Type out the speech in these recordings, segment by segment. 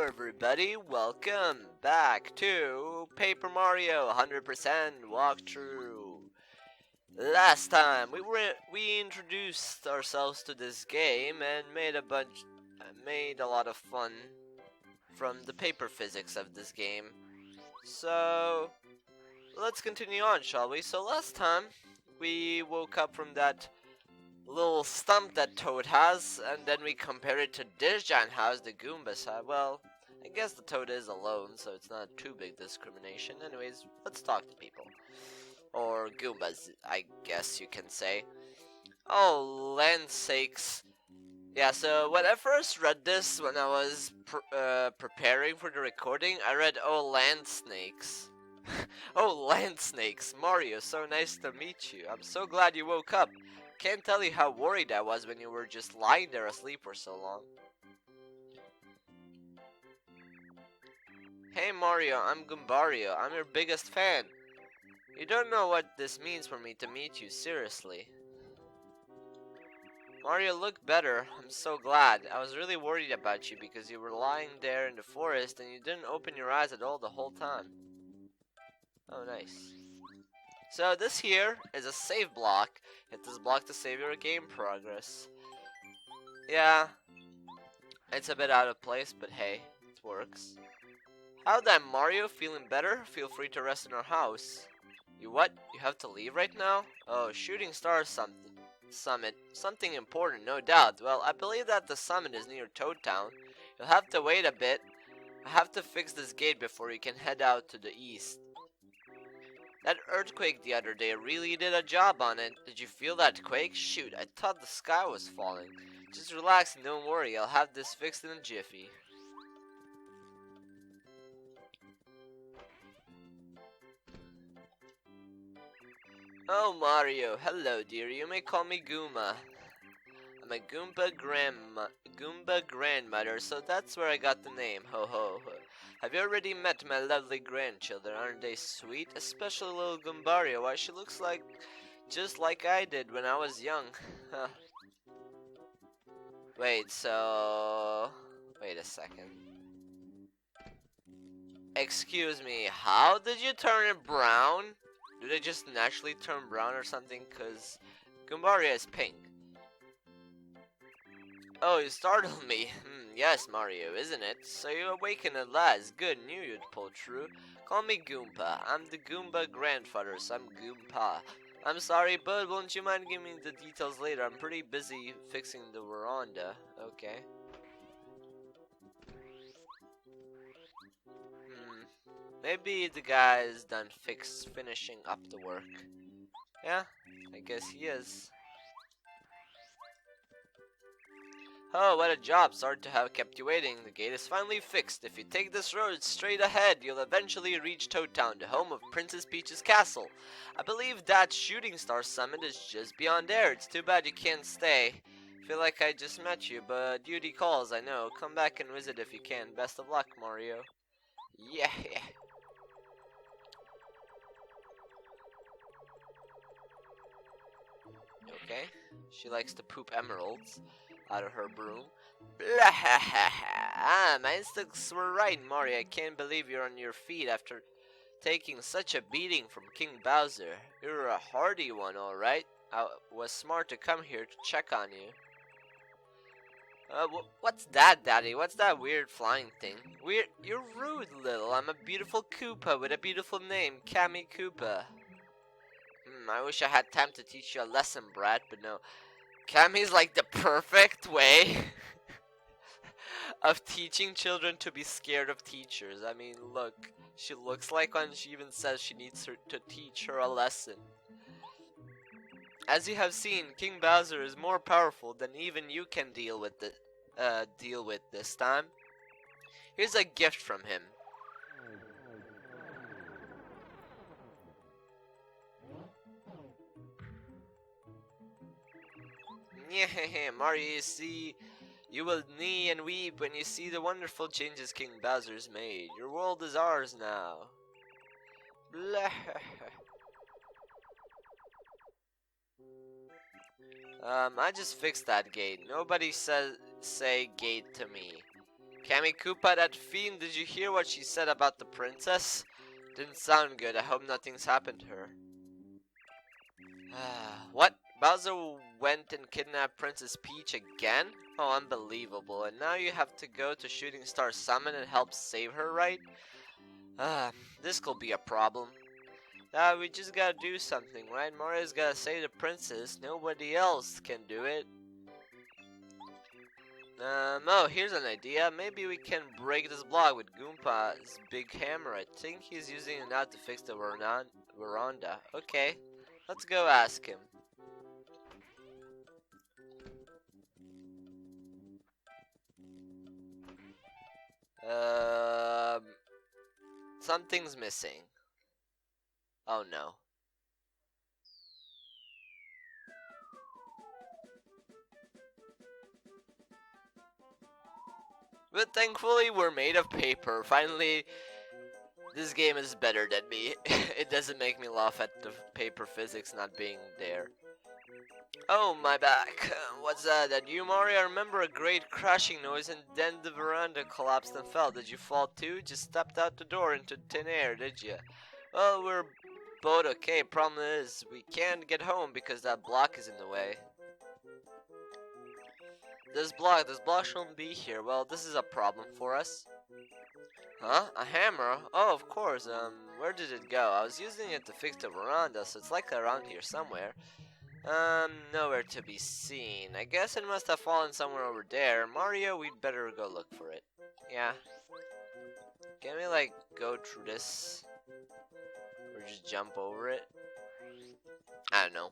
everybody, welcome back to Paper Mario 100% walkthrough. Last time we introduced ourselves to this game and made a lot of fun from the paper physics of this game. So let's continue on, shall we? So last time we woke up from that little stump that Toad has, and then we compare it to this giant house the Goombas have. Well, I guess the Toad is alone, so it's not too big discrimination. Anyways, let's talk to people. Or Goombas, I guess you can say. Oh, land's sakes. Yeah, so when I first read this, when I was preparing for the recording, I read, oh, land snakes. Oh, land snakes. Mario, so nice to meet you. I'm so glad you woke up. Can't tell you how worried I was when you were just lying there asleep for so long. Hey Mario, I'm Goombario. I'm your biggest fan. You don't know what this means for me to meet you, seriously. Mario, look better. I'm so glad. I was really worried about you because you were lying there in the forest and you didn't open your eyes at all the whole time. Oh, nice. So this here is a save block. Hit this block to save your game progress. Yeah, it's a bit out of place, but hey, it works. How's that, Mario? Feeling better? Feel free to rest in our house. You what? You have to leave right now? Oh, shooting star summit. Something important, no doubt. Well, I believe that the summit is near Toad Town. You'll have to wait a bit. I have to fix this gate before you can head out to the east. That earthquake the other day really did a job on it. Did you feel that quake? Shoot, I thought the sky was falling. Just relax and don't worry, I'll have this fixed in a jiffy. Oh Mario, hello dear, you may call me Goomba. I'm a Goomba grandmother, so that's where I got the name, ho ho ho. Have you already met my lovely grandchildren? Aren't they sweet? Especially little Goombario. Why, she looks like just like I did when I was young. Wait a second. Excuse me, how did you turn it brown? Do they just naturally turn brown or something? Cause Goombario is pink. Oh, you startled me. Yes, Mario, isn't it? So you awakened at last. Good, knew you'd pull through. Call me Goomba. I'm the Goomba grandfather, so I'm Goompa. I'm sorry, but won't you mind giving me the details later? I'm pretty busy fixing the veranda. Okay. Maybe the guy's done finishing up the work. Yeah, I guess he is. Oh, what a job. Sorry to have kept you waiting. The gate is finally fixed. If you take this road straight ahead, you'll eventually reach Toad Town, the home of Princess Peach's castle. I believe that shooting star summit is just beyond there. It's too bad you can't stay. Feel like I just met you, but duty calls, I know. Come back and visit if you can. Best of luck, Mario. Yeah. Okay. She likes to poop emeralds out of her broom. My instincts were right, Mario. I can't believe you're on your feet after taking such a beating from King Bowser. You're a hardy one, alright. I was smart to come here to check on you. What's that, Daddy? What's that weird flying thing? You're rude, little. I'm a beautiful Koopa with a beautiful name, Kammy Koopa. I wish I had time to teach you a lesson, brat, but no. Kammy's like the perfect way of teaching children to be scared of teachers. I mean, look, she looks like one. She even says she needs to teach her a lesson. As you have seen, King Bowser is more powerful than even you can deal with this time. Here's a gift from him. Yeah, Mario, you will knee and weep when you see the wonderful changes King Bowser's made. Your world is ours now. Blah. I just fixed that gate. Nobody say gate to me. Kammy Koopa, that fiend, did you hear what she said about the princess? Didn't sound good. I hope nothing's happened to her. What? Bowser went and kidnapped Princess Peach again? Oh, unbelievable. And now you have to go to Shooting Star Summon and help save her, right? This could be a problem. We just gotta do something, right? Mario's gotta save the princess. Nobody else can do it. Oh, here's an idea. Maybe we can break this block with Goompa's big hammer. I think he's using it now to fix the veranda. Okay, let's go ask him. Something's missing. Oh no. But thankfully we're made of paper. Finally, this game is better than me. It doesn't make me laugh at the paper physics not being there. Oh, my back. What's that? That you, Mario? I remember a great crashing noise and then the veranda collapsed and fell. Did you fall too? Just stepped out the door into thin air, did you? Well, we're both okay. Problem is, we can't get home because that block is in the way. This block shouldn't be here. Well, this is a problem for us. Huh? A hammer? Oh, of course. Where did it go? I was using it to fix the veranda, so it's likely around here somewhere. Nowhere to be seen. I guess it must have fallen somewhere over there. Mario, we'd better go look for it. Yeah. Can we, like, go through this? Or just jump over it? I don't know.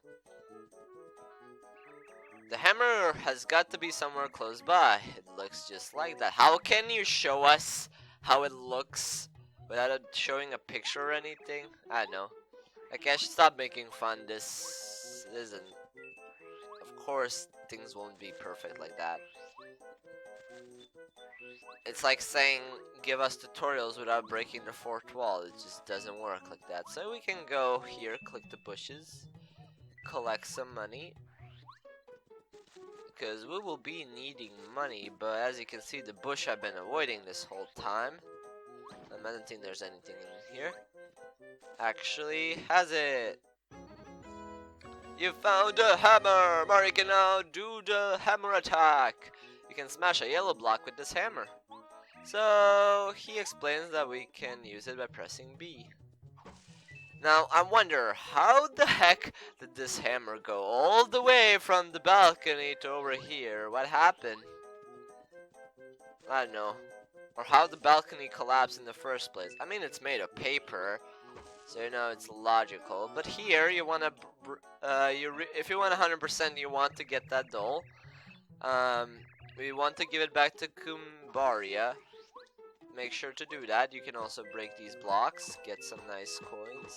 The hammer has got to be somewhere close by. It looks just like that. How can you show us how it looks without showing a picture or anything? I don't know. Okay, I should stop making fun. This isn't. Of course, things won't be perfect like that. It's like saying, give us tutorials without breaking the fourth wall. It just doesn't work like that. So we can go here, click the bushes, collect some money. Because we will be needing money, but as you can see, the bush I've been avoiding this whole time. I don't think there's anything in here. Actually, has it? You found a hammer! Mario can now do the hammer attack! You can smash a yellow block with this hammer. So, he explains that we can use it by pressing B. Now, I wonder, how the heck did this hammer go all the way from the balcony to over here? What happened? I don't know. Or how the balcony collapsed in the first place. I mean, it's made of paper, so you know it's logical. But here, you want to, if you want 100%, you want to get that doll. We want to give it back to Kumbaria. Make sure to do that. You can also break these blocks, get some nice coins.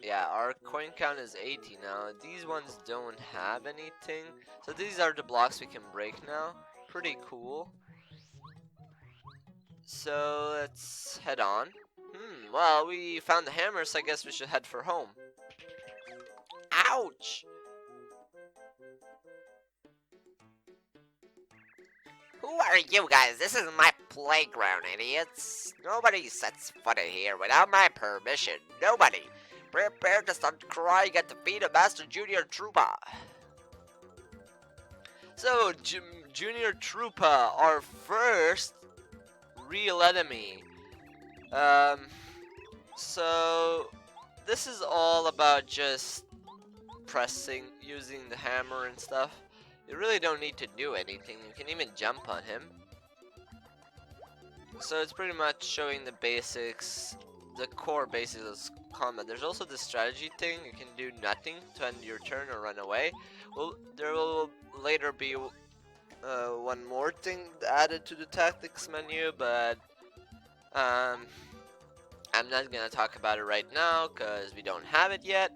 Yeah, our coin count is 80 now. These ones don't have anything. So these are the blocks we can break now. Pretty cool. So let's head on. Well, we found the hammer, so I guess we should head for home. Ouch! Who are you guys? This is my playground, idiots. Nobody sets foot in here without my permission. Nobody. Prepare to start crying at the feet of Master Junior Troopa. So, Junior Troopa, our first real enemy. So this is all about just using the hammer and stuff. You really don't need to do anything. You can even jump on him. So it's pretty much showing the basics, the core basics of combat. There's also the strategy thing. You can do nothing to end your turn or run away. Well, there will later be one more thing added to the tactics menu, but I'm not gonna talk about it right now because we don't have it yet.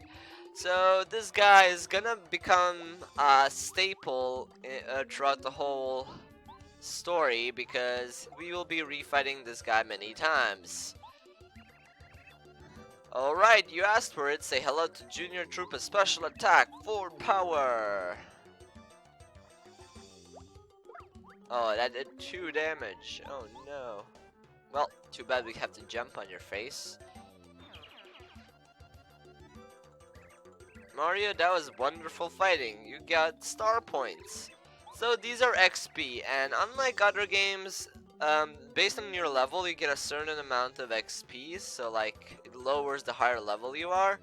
So this guy is gonna become a staple throughout the whole story because we will be refighting this guy many times. Alright, you asked for it. Say hello to Junior Troopa Special Attack, Full Power. Oh, that did 2 damage. Oh no. Well, too bad we have to jump on your face. Mario, that was wonderful fighting. You got star points. So these are XP, and unlike other games, based on your level, you get a certain amount of XP. So like, it lowers the higher level you are.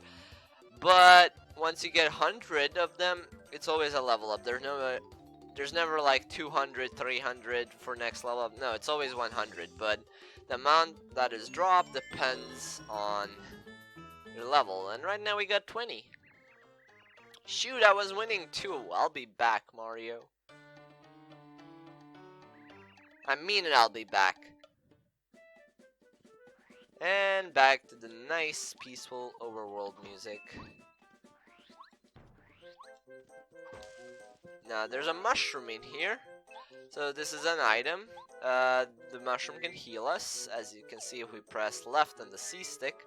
But once you get 100 of them, it's always a level up. There's never like 200, 300 for next level up. No, it's always 100. But the amount that is dropped depends on your level. And right now we got 20. Shoot, I was winning too. I'll be back, Mario. I mean it, I'll be back. And back to the nice, peaceful overworld music. Now, there's a mushroom in here. So this is an item. The mushroom can heal us. As you can see, if we press left on the C stick,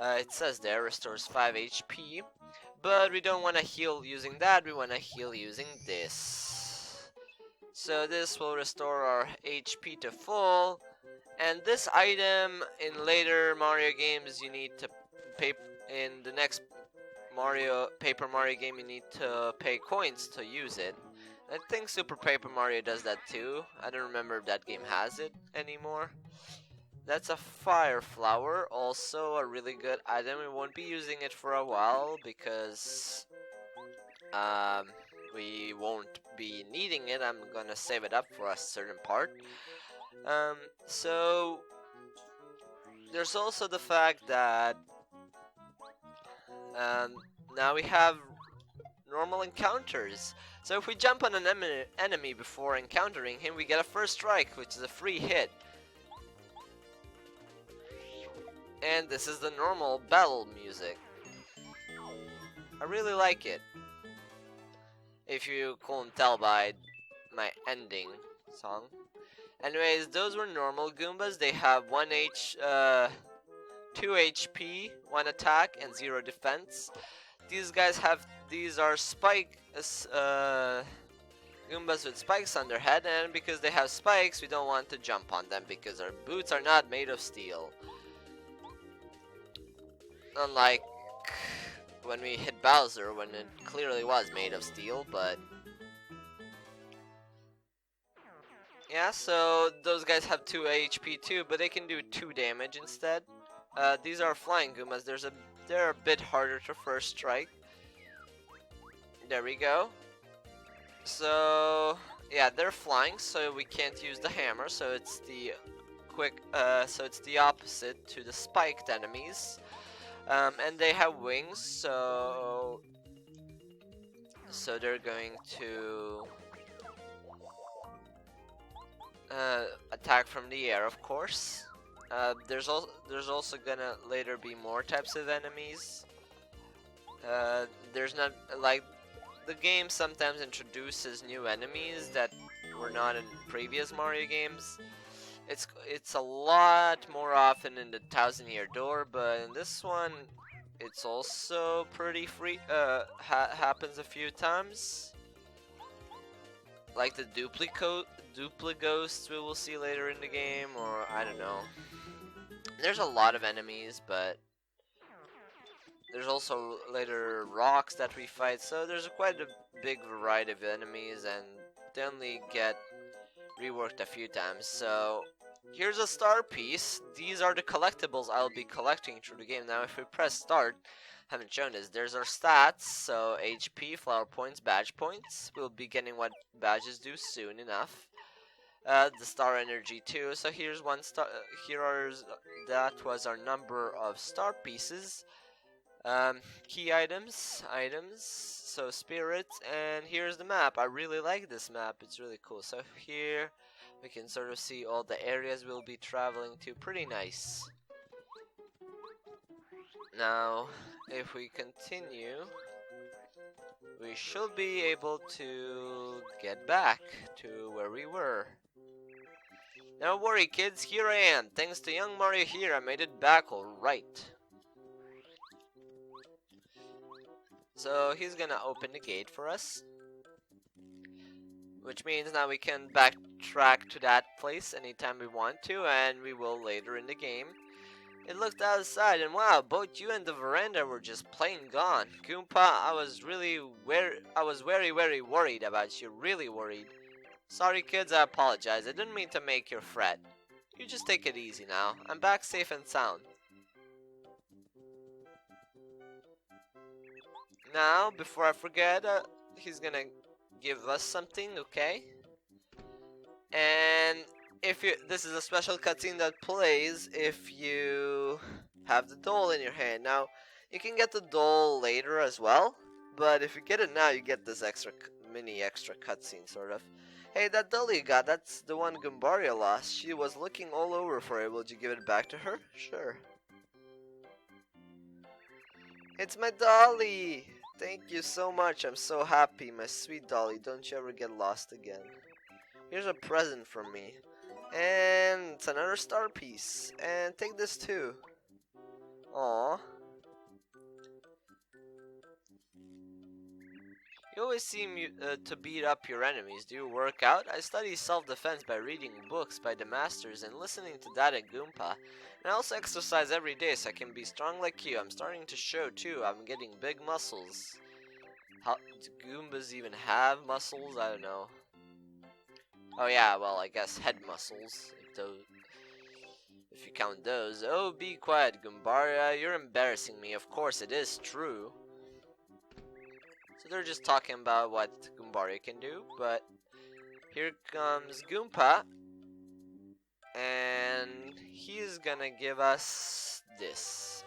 it says there, restores 5 HP. But we don't want to heal using that, we want to heal using this. So this will restore our HP to full. And this item, in later Mario games, you need to pay. In the next Paper Mario game, you need to pay coins to use it. I think Super Paper Mario does that too. I don't remember if that game has it anymore. That's a fire flower, also a really good item. We won't be using it for a while because we won't be needing it. I'm gonna save it up for a certain part. So there's also the fact that now we have normal encounters. So if we jump on an enemy before encountering him, we get a first strike, which is a free hit. And this is the normal battle music. I really like it. If you couldn't tell by my ending song. Anyways, those were normal Goombas. They have 2 HP, 1 attack, and 0 defense. These are Goombas with spikes on their head, and because they have spikes, we don't want to jump on them because our boots are not made of steel. Unlike when we hit Bowser, when it clearly was made of steel, but yeah, so those guys have 2 HP too, but they can do 2 damage instead. These are flying Goombas. They're a bit harder to first strike. There we go. So yeah, they're flying, so we can't use the hammer. So it's the opposite to the spiked enemies. And they have wings, so they're going to attack from the air, of course. There's also gonna later be more types of enemies. There's not like the game sometimes introduces new enemies that were not in previous Mario games. It's a lot more often in the 1,000-Year Door, but in this one, it's also pretty free. Happens a few times, like the duplighosts we will see later in the game, or I don't know. There's a lot of enemies, but there's also later rocks that we fight. So there's quite a big variety of enemies, and they only get reworked a few times. So here's a star piece. These are the collectibles I'll be collecting through the game. Now if we press start, haven't shown this, there's our stats. So HP, flower points, badge points. We'll be getting what badges do soon enough. The star energy too. So here's one star. That was our number of star pieces. Key items, so spirits, and here's the map. I really like this map, it's really cool. So here we can sort of see all the areas we'll be traveling to. Pretty nice. Now if we continue, we should be able to get back to where we were. Don't worry kids, here I am. Thanks to young Mario here, I made it back alright. So he's gonna open the gate for us. which means now we can backtrack to that place anytime we want to, and we will later in the game. It looked outside, and wow, both you and the veranda were just plain gone. Goomba, I was very, very worried about you, really worried. Sorry kids, I apologize, I didn't mean to make you fret. You just take it easy now, I'm back safe and sound. Now, before I forget, he's gonna give us something, okay? And if you, this is a special cutscene that plays if you have the doll in your hand. Now, you can get the doll later as well, but if you get it now, you get this extra cutscene, sort of. Hey, that doll you got, that's the one Goombaria lost. She was looking all over for it. Will you give it back to her? Sure. It's my dolly! Thank you so much, I'm so happy, my sweet dolly. Don't you ever get lost again. Here's a present from me. And it's another star piece. And take this too. Aww. You always seem to beat up your enemies. Do you work out? I study self-defense by reading books by the masters and listening to that at Goomba. And I also exercise every day so I can be strong like you. I'm starting to show too. I'm getting big muscles. How do Goombas even have muscles? I don't know. Oh yeah, well I guess head muscles. If you count those. Oh, be quiet, Goombaria. You're embarrassing me. Of course it is true. So they're just talking about what Goombaria can do, but here comes Goomba, and he's gonna give us this.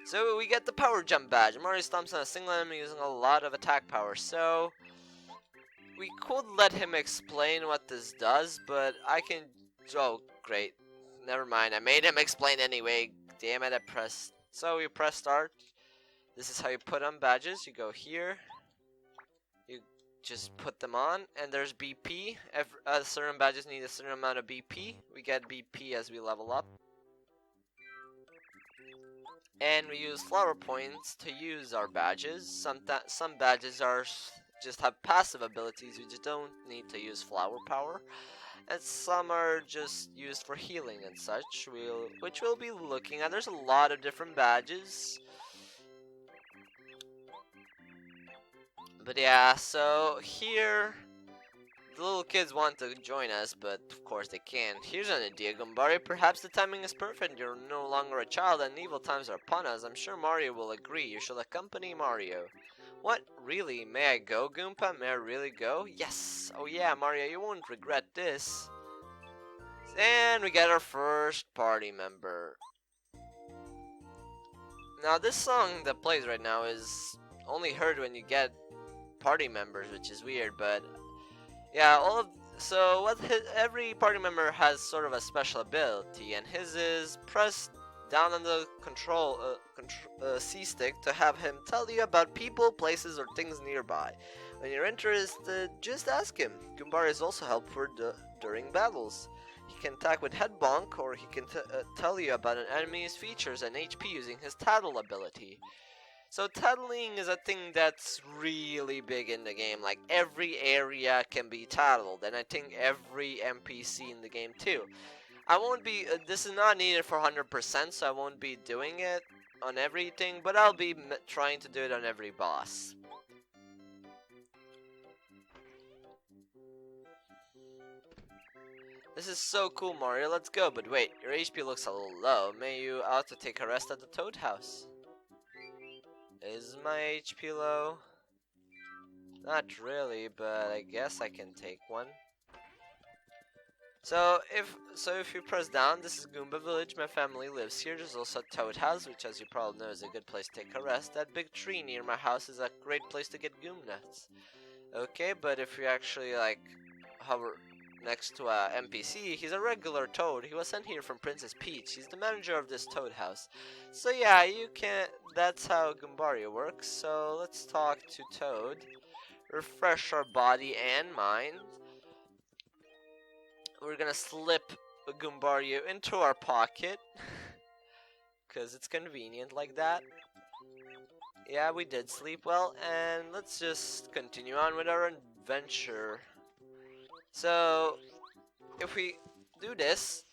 So we get the power jump badge. Mario stomps on a single enemy using a lot of attack power, so we could let him explain what this does, but I can... Oh, great. Never mind, I made him explain anyway. Damn it, I pressed... So you press start. This is how you put on badges. You go here. You just put them on, and there's BP. Certain badges need a certain amount of BP. We get BP as we level up. And we use flower points to use our badges. Some badges are just have passive abilities. You just don't need to use flower power. And some are just used for healing and such, which we'll be looking at. There's a lot of different badges. But yeah, so here, the little kids want to join us, but of course they can't. Here's an idea, Goombaria. Perhaps the timing is perfect. You're no longer a child and evil times are upon us. I'm sure Mario will agree. You shall accompany Mario. What? Really? May I go, Goomba? May I really go? Yes! Oh yeah, Mario, you won't regret this. And we get our first party member. Now this song that plays right now is only heard when you get party members, which is weird, but yeah, every party member has sort of a special ability, and his is press down on the C stick to have him tell you about people, places, or things nearby. When you're interested, just ask him. Goombaria is also helpful during battles. He can attack with head bonk, or he can tell you about an enemy's features and HP using his tattle ability. So tattling is a thing that's really big in the game. Like every area can be tattled, and I think every NPC in the game too. I won't be. This is not needed for 100%, so I won't be doing it on everything, but I'll be trying to do it on every boss. This is so cool, Mario. Let's go. But wait, your HP looks a little low. May you out to take a rest at the Toad House? Is my HP low? Not really, but I guess I can take one. So if you press down, this is Goomba Village. My family lives here. There's also a Toad House, which, as you probably know, is a good place to take a rest. That big tree near my house is a great place to get Goom nuts. Okay, but if you actually like hover next to a NPC, he's a regular Toad. He was sent here from Princess Peach. He's the manager of this Toad House. So yeah, you can. That's how Goombaria works. So let's talk to Toad. Refresh our body and mind. We're gonna slip Goombaria into our pocket because it's convenient like that. Yeah, we did sleep well, and let's just continue on with our adventure. So, if we do this,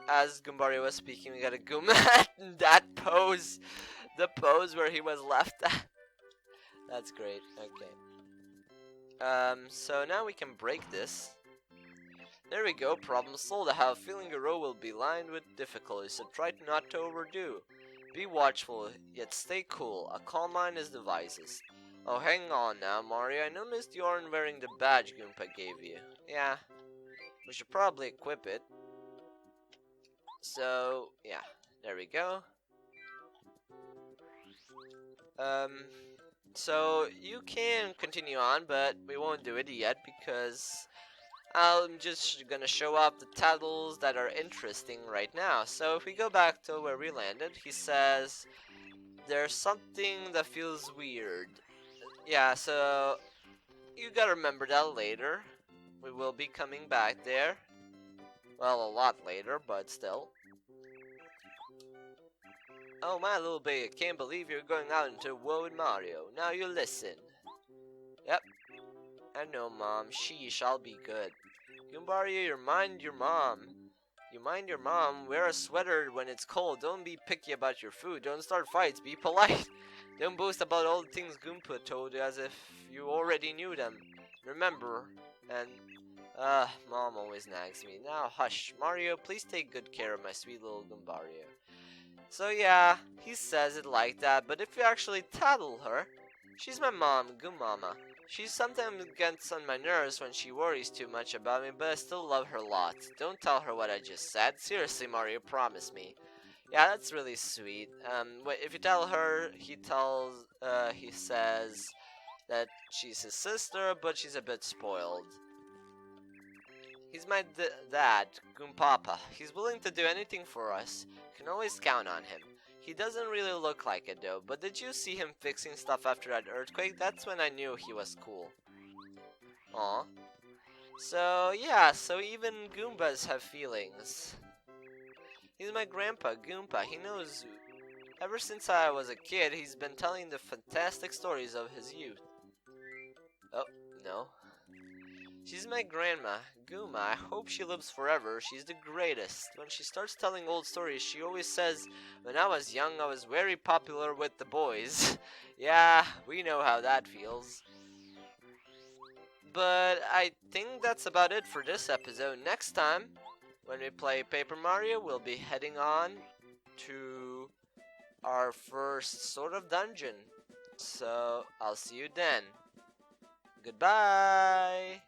as Goombario was speaking, we got a Goomba in that pose. The pose where he was left at. That's great. Okay. So now we can break this. There we go, problem solved. I have a feeling your row will be lined with difficulties, so try not to overdo. Be watchful, yet stay cool. A calm mind is the wisest. Oh, hang on now, Mario. I noticed you aren't wearing the badge Goomba gave you. Yeah, we should probably equip it. So, yeah, there we go. So you can continue on, but we won't do it yet because I'm just gonna show off the tattles that are interesting right now. So if we go back to where we landed, he says there's something that feels weird. Yeah, so you gotta remember that later. We will be coming back there. Well, a lot later, but still. Oh my little baby, I can't believe you're going out into woe with Mario. Now you listen. Yep. I know, Mom. Sheesh, I'll be good. Goombario, you mind your mom. You mind your mom. Wear a sweater when it's cold. Don't be picky about your food. Don't start fights. Be polite. Don't boast about all the things Goomba told you as if you already knew them. Remember, and Mom always nags me. Now hush. Mario, please take good care of my sweet little Goombario. So yeah, he says it like that, but if you actually tattle her, she's my mom, Goomama. She sometimes gets on my nerves when she worries too much about me, but I still love her lots. Don't tell her what I just said. Seriously, Mario, promise me. Yeah, that's really sweet. If you tell her, he says that she's his sister, but she's a bit spoiled. He's my dad, Goompapa. He's willing to do anything for us. You can always count on him. He doesn't really look like it though, but did you see him fixing stuff after that earthquake? That's when I knew he was cool. Aw. So yeah, so even Goombas have feelings. He's my grandpa, Goomba. He knows. Ever since I was a kid, he's been telling the fantastic stories of his youth. Oh, no. She's my grandma, Goomba. I hope she lives forever. She's the greatest. When she starts telling old stories, she always says, when I was young, I was very popular with the boys. Yeah, we know how that feels. But I think that's about it for this episode. Next time, when we play Paper Mario, we'll be heading on to our first sort of dungeon. So, I'll see you then. Goodbye!